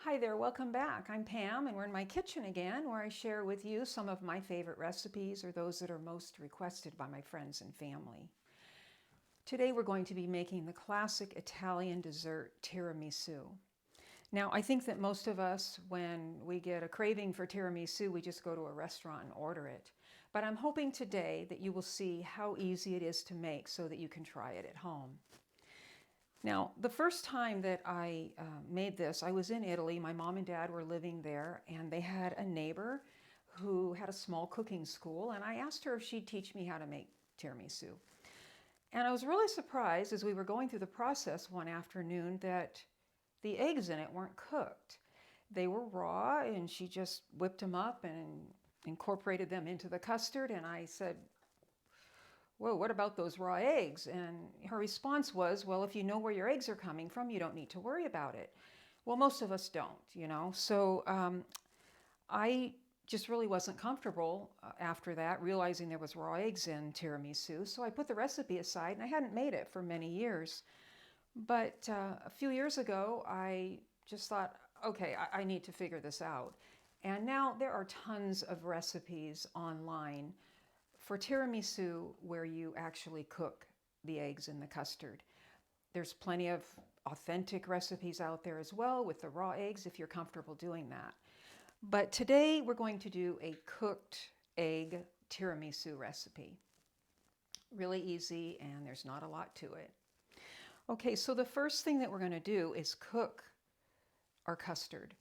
Hi there, welcome back. I'm Pam and we're in my kitchen again where I share with you some of my favorite recipes or those that are most requested by my friends and family. Today we're going to be making the classic Italian dessert tiramisu. Now I think that most of us, when we get a craving for tiramisu, we just go to a restaurant and order it. But I'm hoping today that you will see how easy it is to make so that you can try it at home. Now, the first time that I made this, I was in Italy. My mom and dad were living there, and they had a neighbor who had a small cooking school, and I asked her if she'd teach me how to make tiramisu. And I was really surprised as we were going through the process one afternoon that the eggs in it weren't cooked. They were raw, and she just whipped them up and incorporated them into the custard, and I said, whoa, what about those raw eggs? And her response was, well, if you know where your eggs are coming from, you don't need to worry about it. Well, most of us don't, you know. So I just really wasn't comfortable after that, realizing there was raw eggs in tiramisu. So I put the recipe aside, and I hadn't made it for many years. But a few years ago, I just thought, okay, I need to figure this out. And now there are tons of recipes online for tiramisu where you actually cook the eggs in the custard. There's plenty of authentic recipes out there as well with the raw eggs if you're comfortable doing that. But today we're going to do a cooked egg tiramisu recipe. Really easy, and there's not a lot to it. Okay, so the first thing that we're going to do is cook our custard.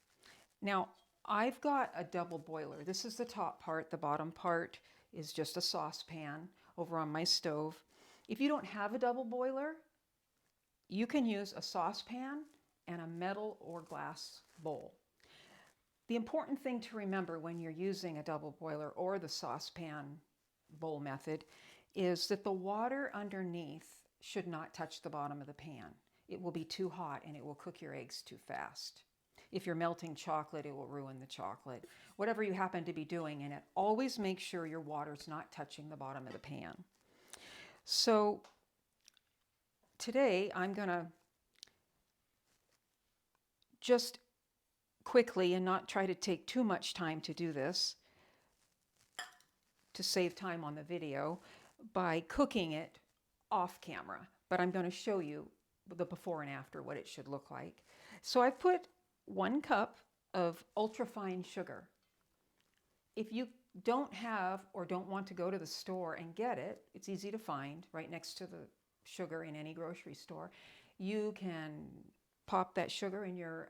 Now, I've got a double boiler. This is the top part. The bottom part is just a saucepan over on my stove. If you don't have a double boiler, you can use a saucepan and a metal or glass bowl. The important thing to remember when you're using a double boiler or the saucepan bowl method is that the water underneath should not touch the bottom of the pan. It will be too hot and it will cook your eggs too fast. If you're melting chocolate, it will ruin the chocolate. Whatever you happen to be doing in it, always make sure your water's not touching the bottom of the pan. So today I'm going to just quickly, and not try to take too much time to do this, to save time on the video, by cooking it off camera. But I'm going to show you the before and after, what it should look like. So I've put 1 cup of ultrafine sugar. If you don't have or don't want to go to the store and get it, it's easy to find right next to the sugar in any grocery store. You can pop that sugar in your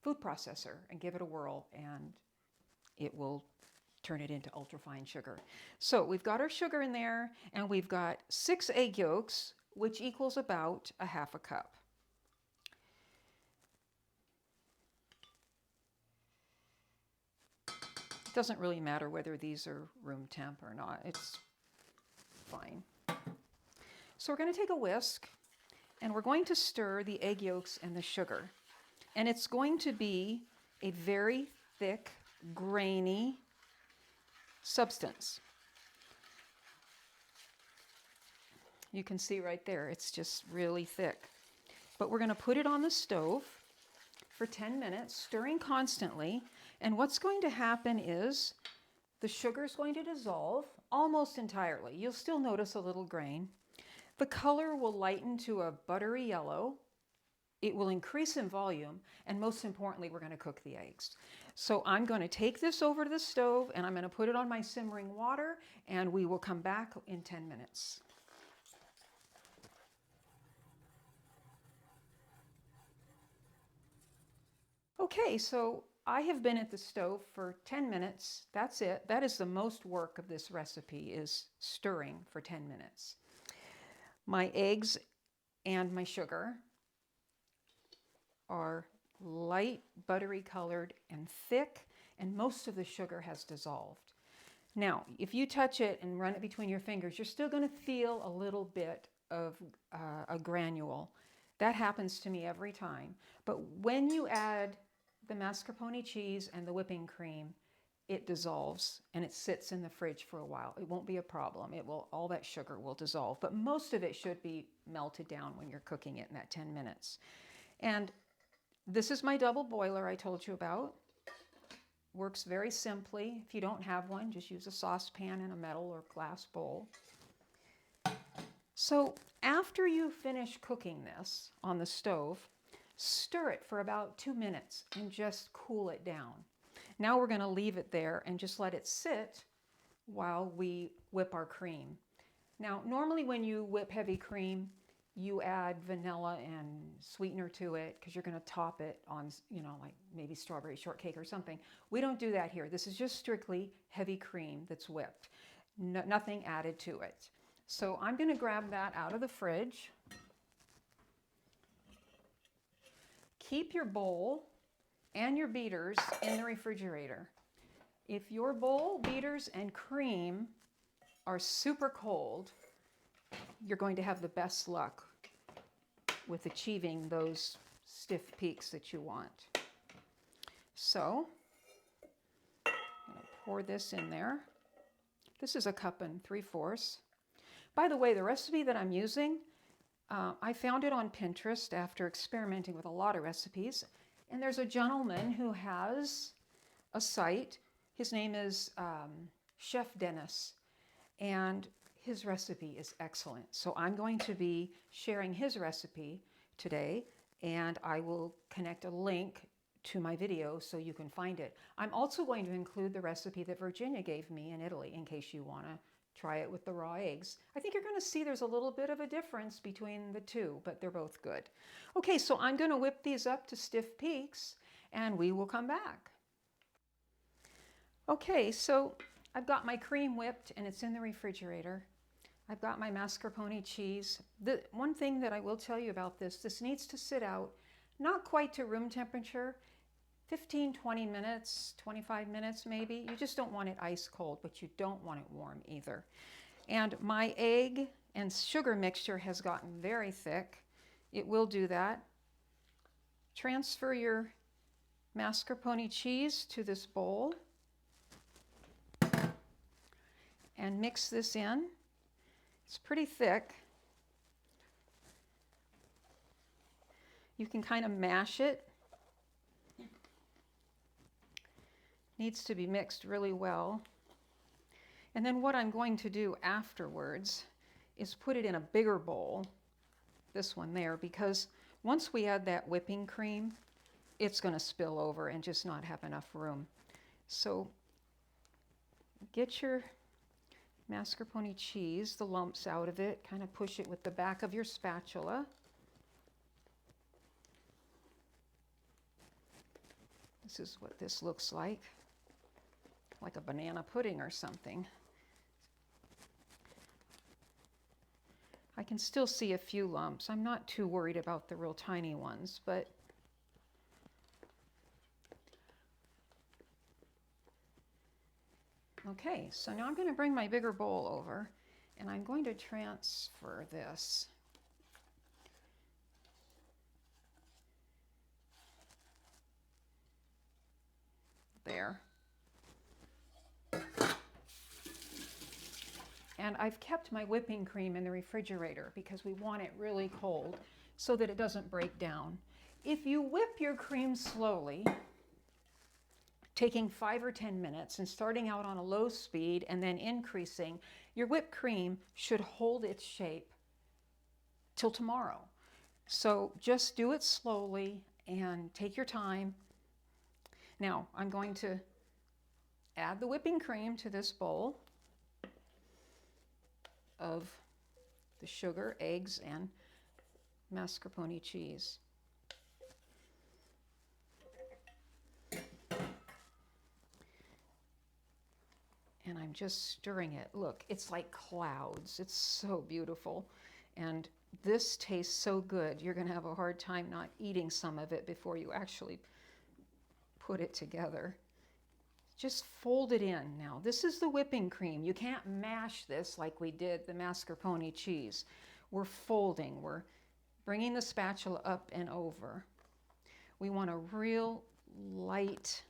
food processor and give it a whirl, and it will turn it into ultrafine sugar. So we've got our sugar in there, and we've got 6 egg yolks, which equals about a half a cup. It doesn't really matter whether these are room temp or not. It's fine. So we're going to take a whisk, and we're going to stir the egg yolks and the sugar. And it's going to be a very thick, grainy substance. You can see right there, it's just really thick. But we're going to put it on the stove for 10 minutes, stirring constantly. And what's going to happen is the sugar is going to dissolve almost entirely. You'll still notice a little grain. The color will lighten to a buttery yellow. It will increase in volume, and most importantly, we're going to cook the eggs. So I'm going to take this over to the stove, and I'm going to put it on my simmering water, and we will come back in 10 minutes. Okay, so I have been at the stove for 10 minutes. That's it. That is the most work of this recipe, is stirring for 10 minutes. My eggs and my sugar are light, buttery colored and thick, and most of the sugar has dissolved. Now, if you touch it and run it between your fingers, you're still going to feel a little bit of a granule. That happens to me every time. But when you add the mascarpone cheese and the whipping cream, it dissolves and it sits in the fridge for a while. It won't be a problem. All that sugar will dissolve, but most of it should be melted down when you're cooking it in that 10 minutes. And This is my double boiler I told you about. Works very simply. If you don't have one, just use a saucepan in a metal or glass bowl. So after you finish cooking this on the stove, stir it for about 2 minutes and just cool it down. Now we're going to leave it there and just let it sit while we whip our cream. Now, normally when you whip heavy cream, you add vanilla and sweetener to it because you're going to top it on, like maybe strawberry shortcake or something. We don't do that here. This is just strictly heavy cream that's whipped. Nothing added to it. So I'm going to grab that out of the fridge. Keep your bowl and your beaters in the refrigerator. If your bowl, beaters, and cream are super cold, you're going to have the best luck with achieving those stiff peaks that you want. So, I'm going to pour this in there. This is 1 3/4 cups. By the way, the recipe that I'm using, I found it on Pinterest after experimenting with a lot of recipes. And there's a gentleman who has a site. His name is Chef Dennis. And his recipe is excellent. So I'm going to be sharing his recipe today, and I will connect a link to my video so you can find it. I'm also going to include the recipe that Virginia gave me in Italy in case you want to try it with the raw eggs. I think you're going to see there's a little bit of a difference between the two, but they're both good. Okay, so I'm going to whip these up to stiff peaks, and we will come back. Okay, so I've got my cream whipped and it's in the refrigerator. I've got my mascarpone cheese. The one thing that I will tell you about this needs to sit out, not quite to room temperature, 15, 20 minutes, 25 minutes maybe. You just don't want it ice cold, but you don't want it warm either. And my egg and sugar mixture has gotten very thick. It will do that. Transfer your mascarpone cheese to this bowl and mix this in. It's pretty thick. You can kind of mash it. Needs to be mixed really well. And then what I'm going to do afterwards is put it in a bigger bowl, this one there, because once we add that whipping cream, it's going to spill over and just not have enough room. So get your mascarpone cheese, the lumps out of it, kind of push it with the back of your spatula. This is what this looks like a banana pudding or something. I can still see a few lumps. I'm not too worried about the real tiny ones, but okay, so now I'm going to bring my bigger bowl over and I'm going to transfer this. There. And I've kept my whipping cream in the refrigerator because we want it really cold so that it doesn't break down. If you whip your cream slowly, taking 5 or 10 minutes and starting out on a low speed and then increasing, your whipped cream should hold its shape till tomorrow. So just do it slowly and take your time. Now I'm going to add the whipping cream to this bowl of the sugar, eggs, and mascarpone cheese. And I'm just stirring it. Look, it's like clouds. It's so beautiful. And this tastes so good. You're going to have a hard time not eating some of it before you actually put it together. Just fold it in now. This is the whipping cream. You can't mash this like we did the mascarpone cheese. We're folding. We're bringing the spatula up and over. We want a real light,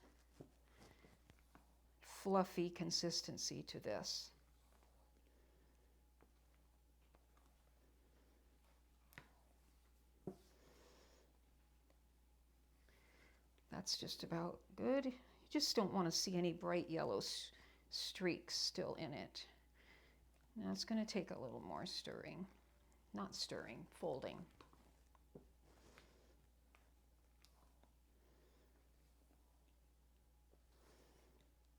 fluffy consistency to this. That's just about good. You just don't want to see any bright yellow streaks still in it. Now it's going to take a little more stirring. Not stirring, folding.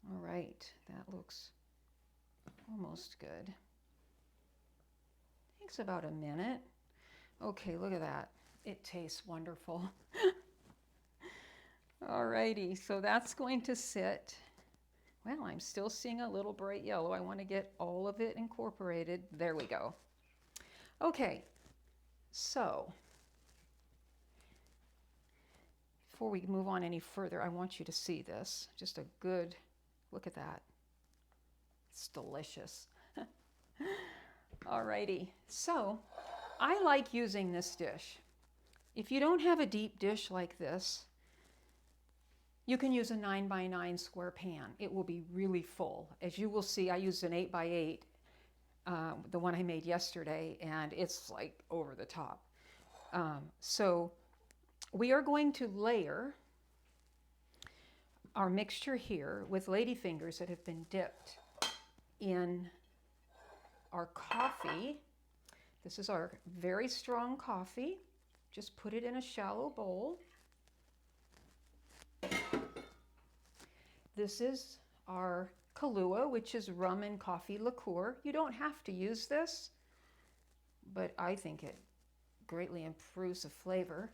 All right, that looks almost good. Takes about a minute. Okay, look at that. It tastes wonderful. Alrighty, so that's going to sit. Well, I'm still seeing a little bright yellow. I want to get all of it incorporated. There we go. Okay, so before we move on any further, I want you to see this. Just a good look at that. It's delicious. Alrighty, so I like using this dish. If you don't have a deep dish like this, you can use a 9x9 square pan. It will be really full. As you will see, I used an 8x8, the one I made yesterday, and it's like over the top. So we are going to layer our mixture here with ladyfingers that have been dipped in our coffee. This is our very strong coffee. Just put it in a shallow bowl. This is our Kahlua, which is rum and coffee liqueur. You don't have to use this, but I think it greatly improves the flavor.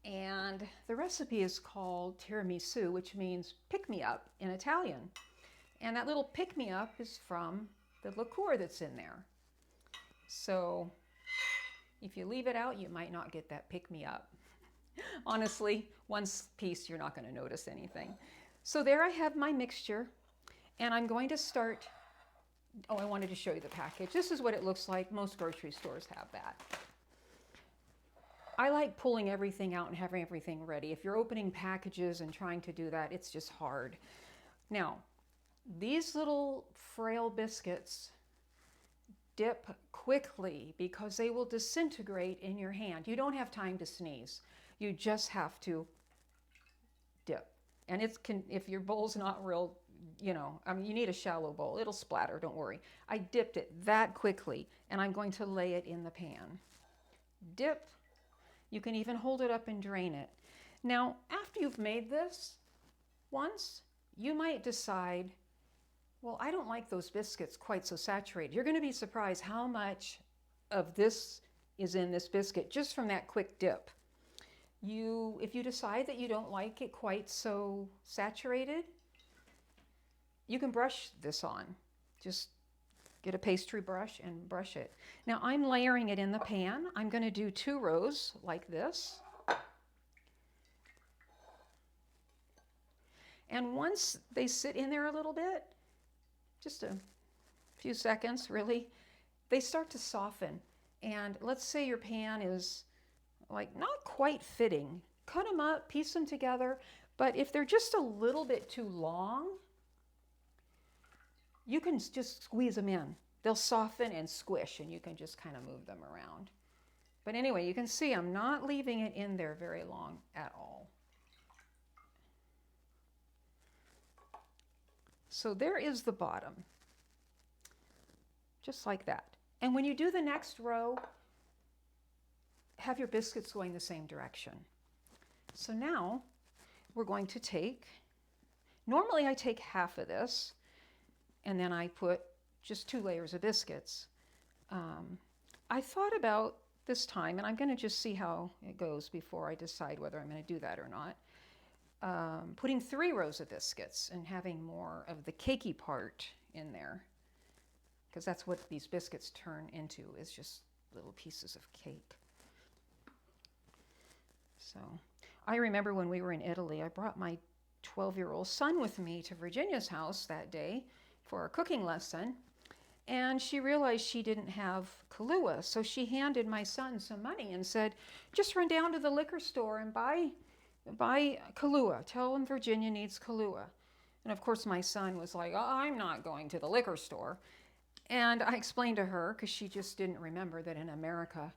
And the recipe is called tiramisu, which means pick-me-up in Italian. And that little pick-me-up is from the liqueur that's in there. So if you leave it out, you might not get that pick-me-up. Honestly, one piece, you're not going to notice anything. So there I have my mixture, and I'm going to start. Oh, I wanted to show you the package. This is what it looks like. Most grocery stores have that. I like pulling everything out and having everything ready. If you're opening packages and trying to do that, it's just hard. Now, these little frail biscuits dip quickly because they will disintegrate in your hand. You don't have time to sneeze. You just have to dip. And if your bowl's not real, you need a shallow bowl. It'll splatter, don't worry. I dipped it that quickly, and I'm going to lay it in the pan. Dip. You can even hold it up and drain it. Now, after you've made this once, you might decide, well, I don't like those biscuits quite so saturated. You're going to be surprised how much of this is in this biscuit just from that quick dip. If you decide that you don't like it quite so saturated, you can brush this on. Just get a pastry brush and brush it. Now I'm layering it in the pan. I'm going to do 2 rows like this. And once they sit in there a little bit, just a few seconds really, they start to soften. And let's say your pan is like not quite fitting. Cut them up, piece them together, but if they're just a little bit too long, you can just squeeze them in. They'll soften and squish, and you can just kind of move them around. But anyway, you can see I'm not leaving it in there very long at all. So there is the bottom, just like that. And when you do the next row, have your biscuits going the same direction. So now we're going to take, normally I take half of this, and then I put just 2 layers of biscuits. I thought about this time, and I'm going to just see how it goes before I decide whether I'm going to do that or not. Putting 3 rows of biscuits and having more of the cakey part in there, because that's what these biscuits turn into, is just little pieces of cake. So I remember when we were in Italy, I brought my 12-year-old son with me to Virginia's house that day for a cooking lesson, and she realized she didn't have Kahlua, so she handed my son some money and said, just run down to the liquor store and buy Kahlua. Tell him Virginia needs Kahlua. And of course my son was like, oh, I'm not going to the liquor store. And I explained to her, because she just didn't remember that in America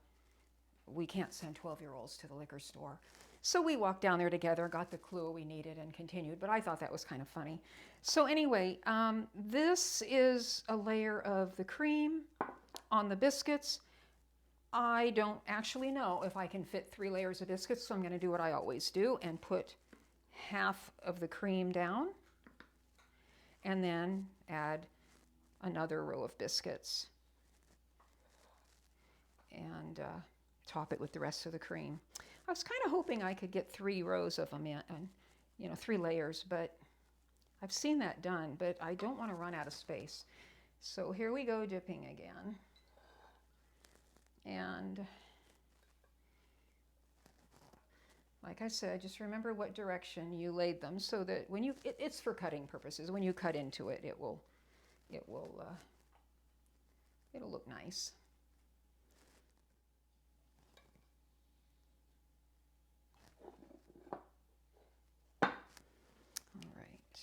we can't send 12-year-olds to the liquor store. So we walked down there together, got the clue we needed, and continued. But I thought that was kind of funny. So anyway, this is a layer of the cream on the biscuits. I don't actually know if I can fit 3 layers of biscuits, so I'm going to do what I always do and put half of the cream down and then add another row of biscuits and top it with the rest of the cream. I was kind of hoping I could get 3 rows of them in, and 3 layers, but I've seen that done, but I don't want to run out of space. So here we go, dipping again. And like I said, just remember what direction you laid them so that when you, it's for cutting purposes. When you cut into it, it'll look nice. All right.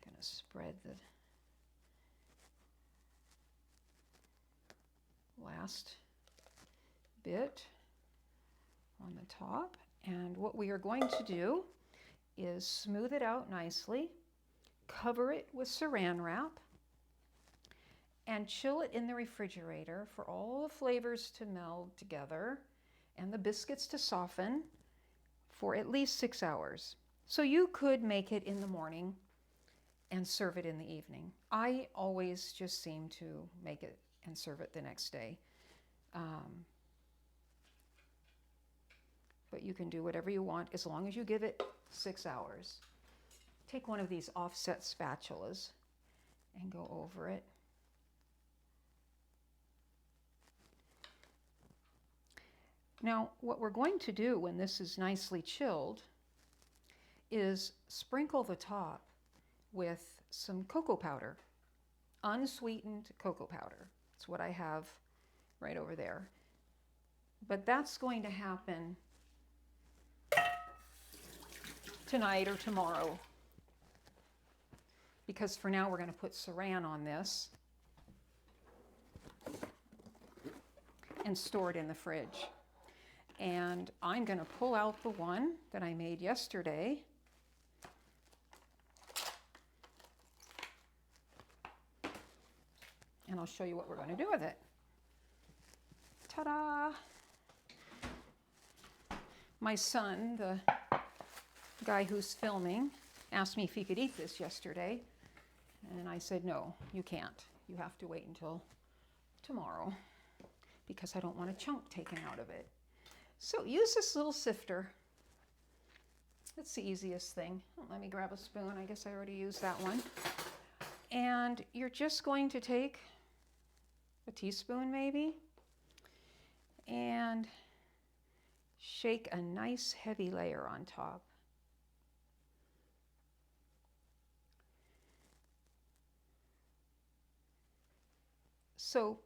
Gonna spread the last bit on the top, and what we are going to do is smooth it out nicely, cover it with saran wrap, and chill it in the refrigerator for all the flavors to meld together and the biscuits to soften for at least 6 hours. So you could make it in the morning and serve it in the evening. I always just seem to make it and serve it the next day. But you can do whatever you want as long as you give it 6 hours. Take one of these offset spatulas and go over it. Now, what we're going to do when this is nicely chilled is sprinkle the top with some cocoa powder, unsweetened cocoa powder. That's what I have right over there. But that's going to happen tonight or tomorrow, because for now we're going to put saran on this and store it in the fridge. And I'm going to pull out the one that I made yesterday. And I'll show you what we're going to do with it. Ta-da! My son, the guy who's filming, asked me if he could eat this yesterday. And I said, no, you can't. You have to wait until tomorrow because I don't want a chunk taken out of it. So use this little sifter. It's the easiest thing. Oh, let me grab a spoon. I guess I already used that one. And you're just going to take a teaspoon maybe and shake a nice heavy layer on top. So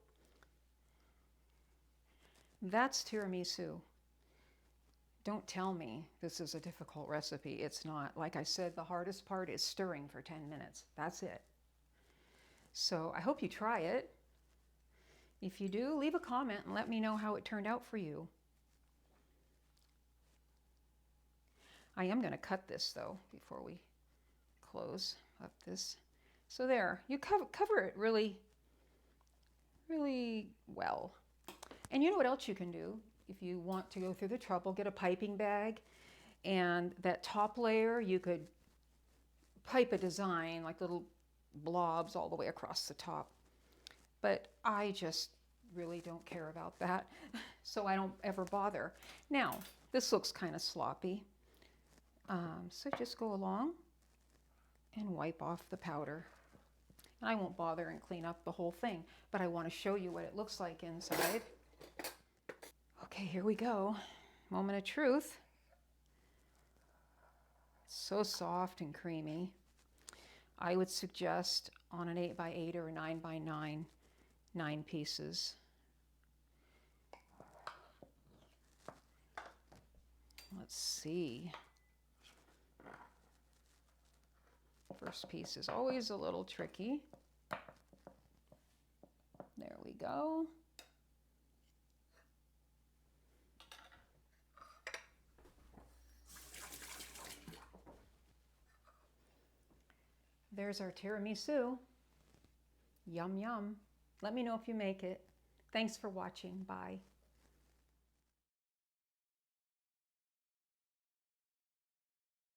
that's tiramisu. Don't tell me this is a difficult recipe. It's not. Like I said, the hardest part is stirring for 10 minutes. That's it. So I hope you try it. If you do, leave a comment and let me know how it turned out for you. I am going to cut this though before we close up this. So there, you cover it really, really well. And you know what else you can do? If you want to go through the trouble, get a piping bag, and that top layer you could pipe a design like little blobs all the way across the top. But I just really don't care about that, so I don't ever bother. Now, this looks kind of sloppy, so just go along and wipe off the powder. And I won't bother and clean up the whole thing, but I want to show you what it looks like inside. Okay, here we go. Moment of truth. It's so soft and creamy. I would suggest on an 8x8 or a 9x9, 9 pieces. Let's see. First piece is always a little tricky. There we go. There's our tiramisu. Yum, yum. Let me know if you make it. Thanks for watching. Bye.